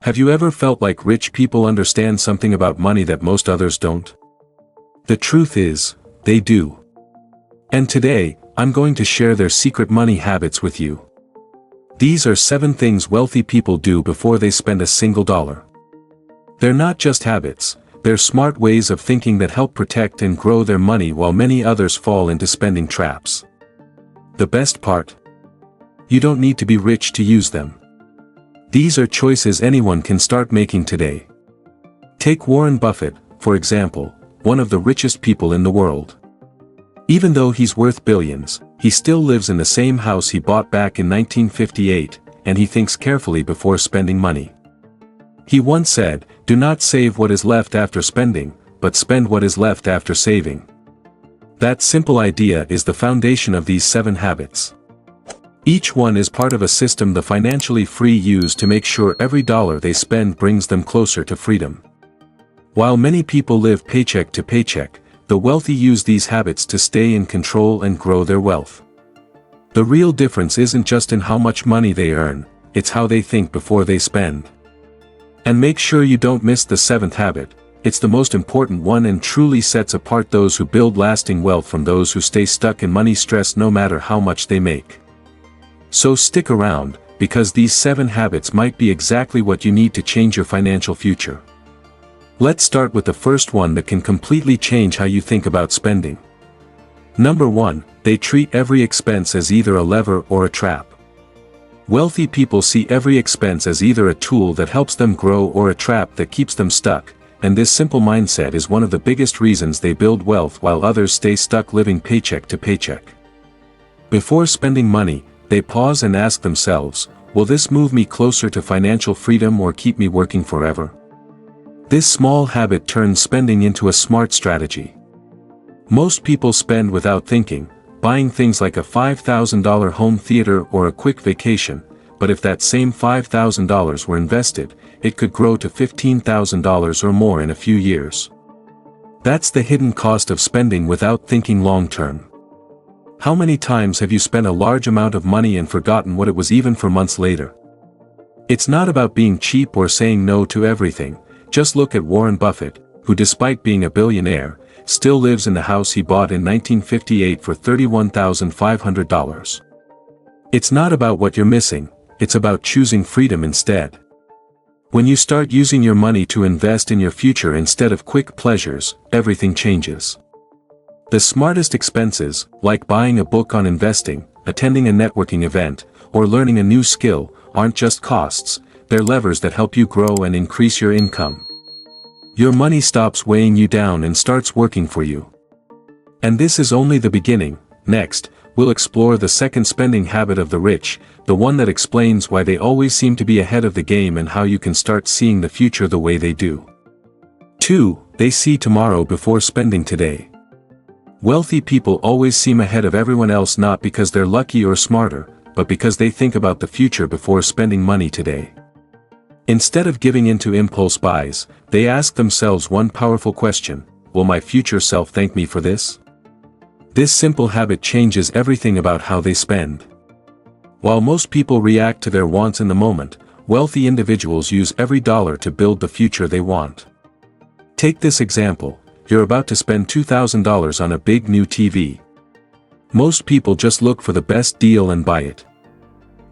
Have you ever felt like rich people understand something about money that most others don't? The truth is, they do. And today, I'm going to share their secret money habits with you. These are 7 things wealthy people do before they spend a single dollar. They're not just habits, they're smart ways of thinking that help protect and grow their money while many others fall into spending traps. The best part? You don't need to be rich to use them. These are choices anyone can start making today. Take Warren Buffett, for example, one of the richest people in the world. Even though he's worth billions, he still lives in the same house he bought back in 1958, and he thinks carefully before spending money. He once said, "Do not save what is left after spending, but spend what is left after saving." That simple idea is the foundation of these 7 habits. Each one is part of a system the financially free use to make sure every dollar they spend brings them closer to freedom. While many people live paycheck to paycheck, the wealthy use these habits to stay in control and grow their wealth. The real difference isn't just in how much money they earn, it's how they think before they spend. And make sure you don't miss the 7th habit. It's the most important one and truly sets apart those who build lasting wealth from those who stay stuck in money stress no matter how much they make. So stick around, because these 7 habits might be exactly what you need to change your financial future. Let's start with the first one that can completely change how you think about spending. Number 1, they treat every expense as either a lever or a trap. Wealthy people see every expense as either a tool that helps them grow or a trap that keeps them stuck, and this simple mindset is one of the biggest reasons they build wealth while others stay stuck living paycheck to paycheck. Before spending money, they pause and ask themselves, will this move me closer to financial freedom or keep me working forever? This small habit turns spending into a smart strategy. Most people spend without thinking, buying things like a $5,000 home theater or a quick vacation, but if that same $5,000 were invested, it could grow to $15,000 or more in a few years. That's the hidden cost of spending without thinking long-term. How many times have you spent a large amount of money and forgotten what it was even for months later? It's not about being cheap or saying no to everything. Just look at Warren Buffett, who despite being a billionaire, still lives in the house he bought in 1958 for $31,500. It's not about what you're missing, it's about choosing freedom instead. When you start using your money to invest in your future instead of quick pleasures, everything changes. The smartest expenses, like buying a book on investing, attending a networking event, or learning a new skill, aren't just costs, they're levers that help you grow and increase your income. Your money stops weighing you down and starts working for you. And this is only the beginning. Next, we'll explore the second spending habit of the rich, the one that explains why they always seem to be ahead of the game and how you can start seeing the future the way they do. 2. They see tomorrow before spending today. Wealthy people always seem ahead of everyone else not because they're lucky or smarter, but because they think about the future before spending money today. Instead of giving in to impulse buys, they ask themselves one powerful question: will my future self thank me for this? This simple habit changes everything about how they spend. While most people react to their wants in the moment, wealthy individuals use every dollar to build the future they want. Take this example. You're about to spend $2,000 on a big new TV. Most people just look for the best deal and buy it.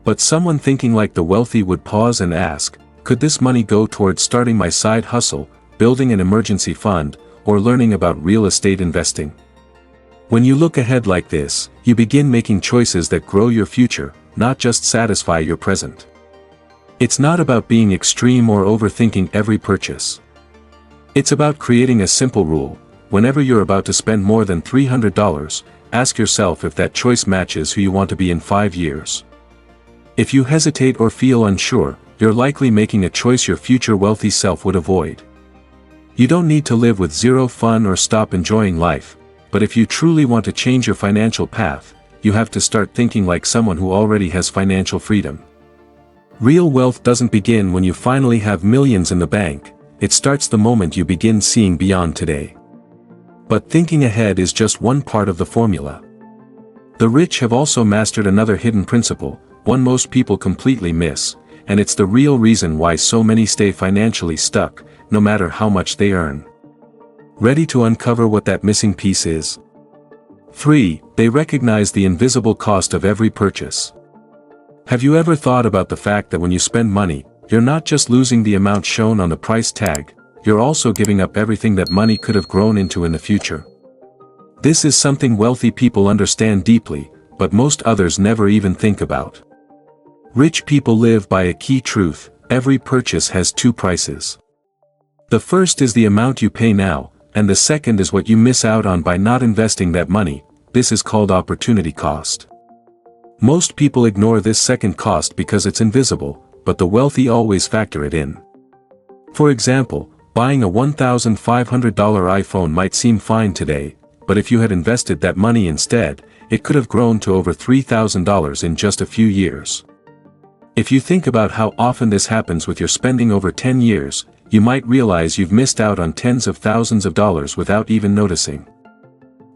But someone thinking like the wealthy would pause and ask, could this money go towards starting my side hustle, building an emergency fund, or learning about real estate investing? When you look ahead like this, you begin making choices that grow your future, not just satisfy your present. It's not about being extreme or overthinking every purchase. It's about creating a simple rule: whenever you're about to spend more than $300, ask yourself if that choice matches who you want to be in 5 years. If you hesitate or feel unsure, you're likely making a choice your future wealthy self would avoid. You don't need to live with zero fun or stop enjoying life, but if you truly want to change your financial path, you have to start thinking like someone who already has financial freedom. Real wealth doesn't begin when you finally have millions in the bank. It starts the moment you begin seeing beyond today. But thinking ahead is just one part of the formula. The rich have also mastered another hidden principle, one most people completely miss, and it's the real reason why so many stay financially stuck, no matter how much they earn. Ready to uncover what that missing piece is? 3. They recognize the invisible cost of every purchase. Have you ever thought about the fact that when you spend money, you're not just losing the amount shown on the price tag, you're also giving up everything that money could have grown into in the future? This is something wealthy people understand deeply, but most others never even think about. Rich people live by a key truth: every purchase has two prices. The first is the amount you pay now, and the second is what you miss out on by not investing that money. This is called opportunity cost. Most people ignore this second cost because it's invisible, but the wealthy always factor it in. For example, buying a $1,500 iPhone might seem fine today, but if you had invested that money instead, it could have grown to over $3,000 in just a few years. If you think about how often this happens with your spending over 10 years, you might realize you've missed out on tens of thousands of dollars without even noticing.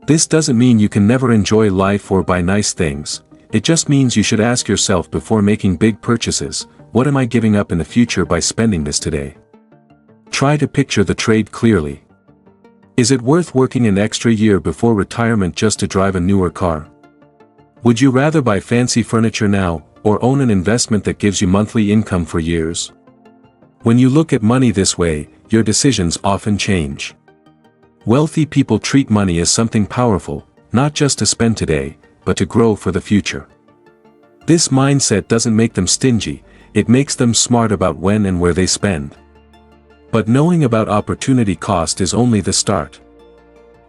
This doesn't mean you can never enjoy life or buy nice things. It just means you should ask yourself before making big purchases, what am I giving up in the future by spending this today? Try to picture the trade clearly. Is it worth working an extra year before retirement just to drive a newer car? Would you rather buy fancy furniture now, or own an investment that gives you monthly income for years? When you look at money this way, your decisions often change. Wealthy people treat money as something powerful, not just to spend today, but to grow for the future. This mindset doesn't make them stingy, it makes them smart about when and where they spend. But knowing about opportunity cost is only the start.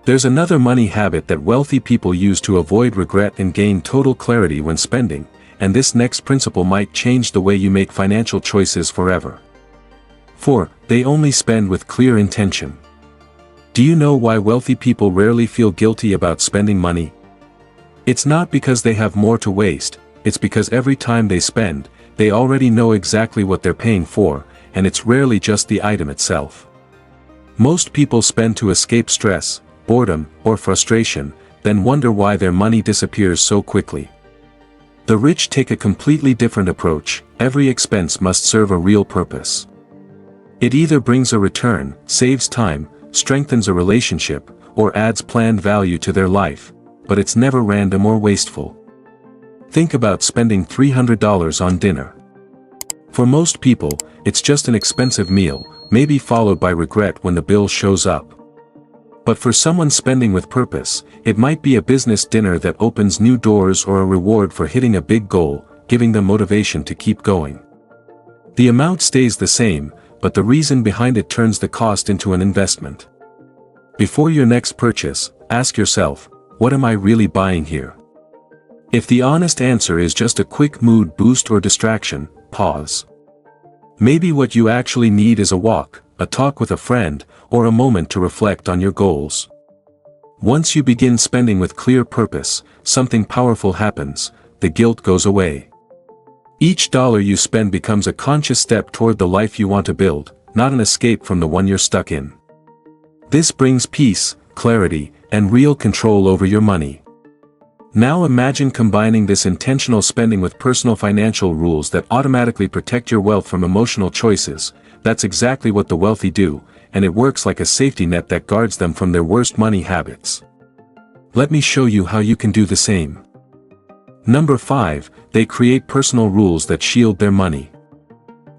There's another money habit that wealthy people use to avoid regret and gain total clarity when spending, and this next principle might change the way you make financial choices forever. 4. They only spend with clear intention. Do you know why wealthy people rarely feel guilty about spending money? It's not because they have more to waste, it's because every time they spend, they already know exactly what they're paying for, and it's rarely just the item itself. Most people spend to escape stress, boredom, or frustration, then wonder why their money disappears so quickly. The rich take a completely different approach. Every expense must serve a real purpose. It either brings a return, saves time, strengthens a relationship, or adds planned value to their life, but it's never random or wasteful. Think about spending $300 on dinner. For most people, it's just an expensive meal, maybe followed by regret when the bill shows up. But for someone spending with purpose, it might be a business dinner that opens new doors or a reward for hitting a big goal, giving them motivation to keep going. The amount stays the same, but the reason behind it turns the cost into an investment. Before your next purchase, ask yourself, what am I really buying here? If the honest answer is just a quick mood boost or distraction, pause. Maybe what you actually need is a walk, a talk with a friend, or a moment to reflect on your goals. Once you begin spending with clear purpose, something powerful happens: the guilt goes away. Each dollar you spend becomes a conscious step toward the life you want to build, not an escape from the one you're stuck in. This brings peace, clarity, and real control over your money. Now imagine combining this intentional spending with personal financial rules that automatically protect your wealth from emotional choices. That's exactly what the wealthy do, and it works like a safety net that guards them from their worst money habits. Let me show you how you can do the same. Number 5, they create personal rules that shield their money.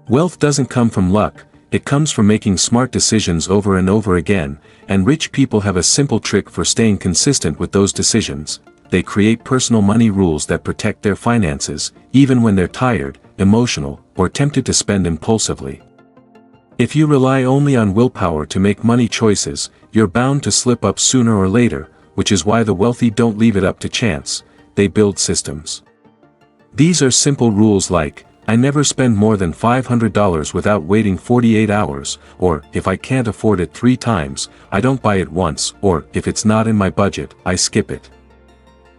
Wealth doesn't come from luck, it comes from making smart decisions over and over again, and rich people have a simple trick for staying consistent with those decisions. They create personal money rules that protect their finances, even when they're tired, emotional, or tempted to spend impulsively. If you rely only on willpower to make money choices, you're bound to slip up sooner or later, which is why the wealthy don't leave it up to chance, they build systems. These are simple rules like, I never spend more than $500 without waiting 48 hours, or, if I can't afford it 3 times, I don't buy it once, or, if it's not in my budget, I skip it.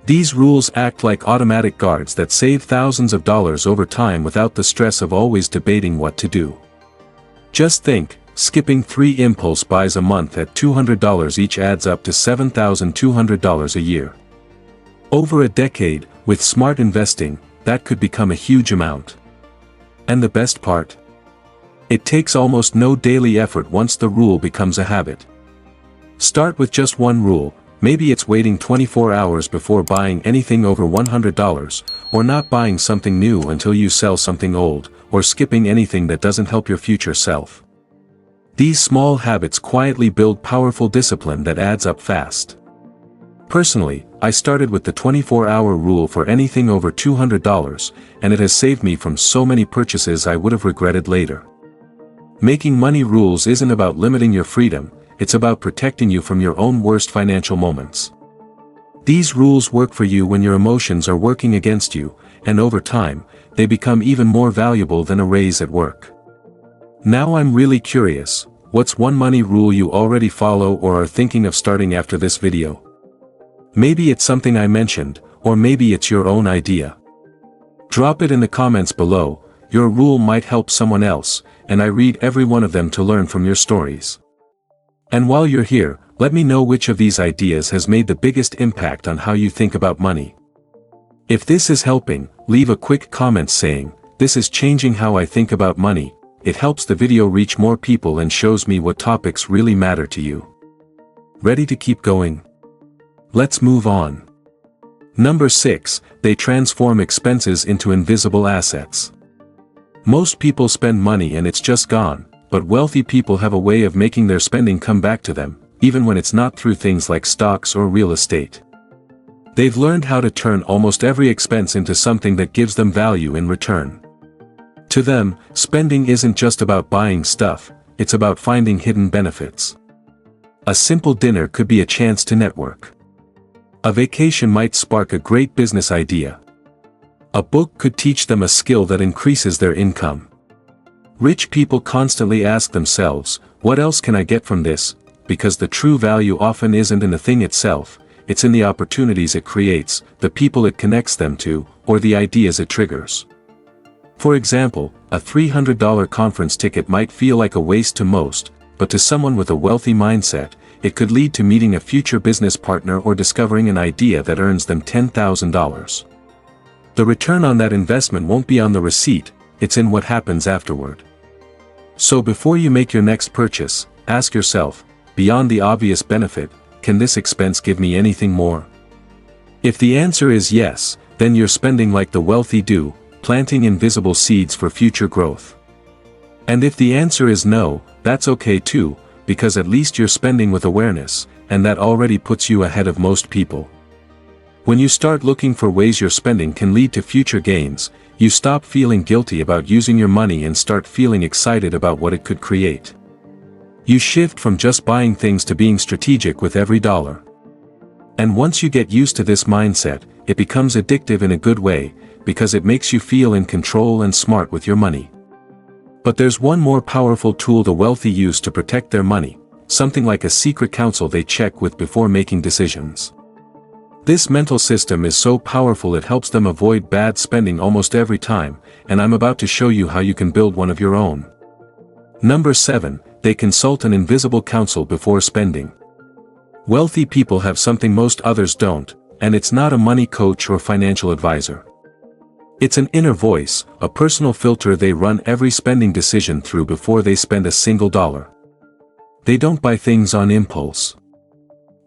These rules act like automatic guards that save thousands of dollars over time without the stress of always debating what to do. Just think, skipping 3 impulse buys a month at $200 each adds up to $7,200 a year. Over a decade, with smart investing, that could become a huge amount. And the best part? It takes almost no daily effort once the rule becomes a habit. Start with just one rule. Maybe it's waiting 24 hours before buying anything over $100, or not buying something new until you sell something old, or skipping anything that doesn't help your future self. These small habits quietly build powerful discipline that adds up fast. Personally, I started with the 24-hour rule for anything over $200, and it has saved me from so many purchases I would have regretted later. Making money rules isn't about limiting your freedom, it's about protecting you from your own worst financial moments. These rules work for you when your emotions are working against you, and over time, they become even more valuable than a raise at work. Now I'm really curious, what's one money rule you already follow or are thinking of starting after this video? Maybe it's something I mentioned, or maybe it's your own idea. Drop it in the comments below. Your rule might help someone else, and I read every one of them to learn from your stories. And while you're here, let me know which of these ideas has made the biggest impact on how you think about money. If this is helping, leave a quick comment saying, "This is changing how I think about money." It helps the video reach more people and shows me what topics really matter to you. Ready to keep going? Let's move on. Number 6, they transform expenses into invisible assets. Most people spend money and it's just gone, but wealthy people have a way of making their spending come back to them, even when it's not through things like stocks or real estate. They've learned how to turn almost every expense into something that gives them value in return. To them, spending isn't just about buying stuff, it's about finding hidden benefits. A simple dinner could be a chance to network. A vacation might spark a great business idea. A book could teach them a skill that increases their income. Rich people constantly ask themselves, what else can I get from this? Because the true value often isn't in the thing itself, it's in the opportunities it creates, the people it connects them to, or the ideas it triggers. For example, a $300 conference ticket might feel like a waste to most, but to someone with a wealthy mindset, it could lead to meeting a future business partner or discovering an idea that earns them $10,000. The return on that investment won't be on the receipt, it's in what happens afterward. So before you make your next purchase, ask yourself, beyond the obvious benefit, can this expense give me anything more? If the answer is yes, then you're spending like the wealthy do, planting invisible seeds for future growth. And if the answer is no, that's okay too, because at least you're spending with awareness, and that already puts you ahead of most people. When you start looking for ways your spending can lead to future gains, you stop feeling guilty about using your money and start feeling excited about what it could create. You shift from just buying things to being strategic with every dollar. And once you get used to this mindset, it becomes addictive in a good way, because it makes you feel in control and smart with your money. But there's one more powerful tool the wealthy use to protect their money, something like a secret council they check with before making decisions. This mental system is so powerful it helps them avoid bad spending almost every time, and I'm about to show you how you can build one of your own. Number 7, they consult an invisible counsel before spending. Wealthy people have something most others don't, and it's not a money coach or financial advisor. It's an inner voice, a personal filter they run every spending decision through before they spend a single dollar. They don't buy things on impulse.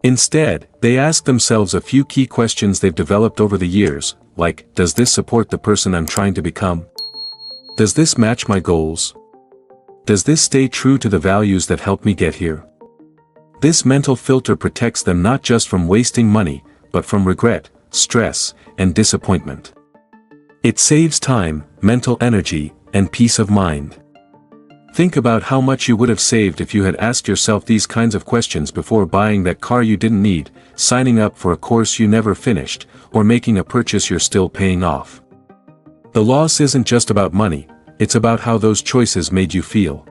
Instead, they ask themselves a few key questions they've developed over the years, like, does this support the person I'm trying to become? Does this match my goals? Does this stay true to the values that helped me get here? This mental filter protects them not just from wasting money, but from regret, stress, and disappointment. It saves time, mental energy, and peace of mind. Think about how much you would have saved if you had asked yourself these kinds of questions before buying that car you didn't need, signing up for a course you never finished, or making a purchase you're still paying off. The loss isn't just about money, it's about how those choices made you feel.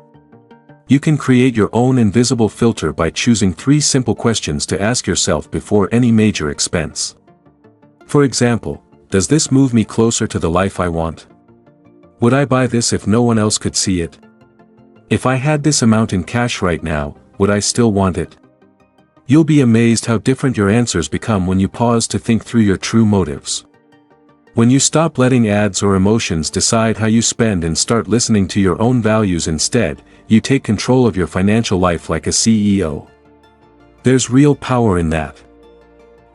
You can create your own invisible filter by choosing 3 simple questions to ask yourself before any major expense. For example, does this move me closer to the life I want? Would I buy this if no one else could see it? If I had this amount in cash right now, would I still want it? You'll be amazed how different your answers become when you pause to think through your true motives. When you stop letting ads or emotions decide how you spend and start listening to your own values instead, you take control of your financial life like a CEO. There's real power in that.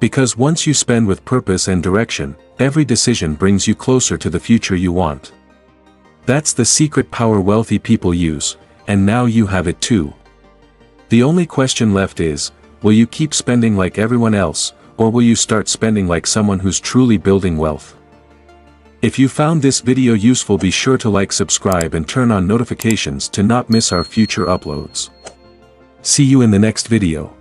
Because once you spend with purpose and direction, every decision brings you closer to the future you want. That's the secret power wealthy people use, and now you have it too. The only question left is, will you keep spending like everyone else, or will you start spending like someone who's truly building wealth? If you found this video useful, be sure to like, subscribe and turn on notifications to not miss our future uploads. See you in the next video.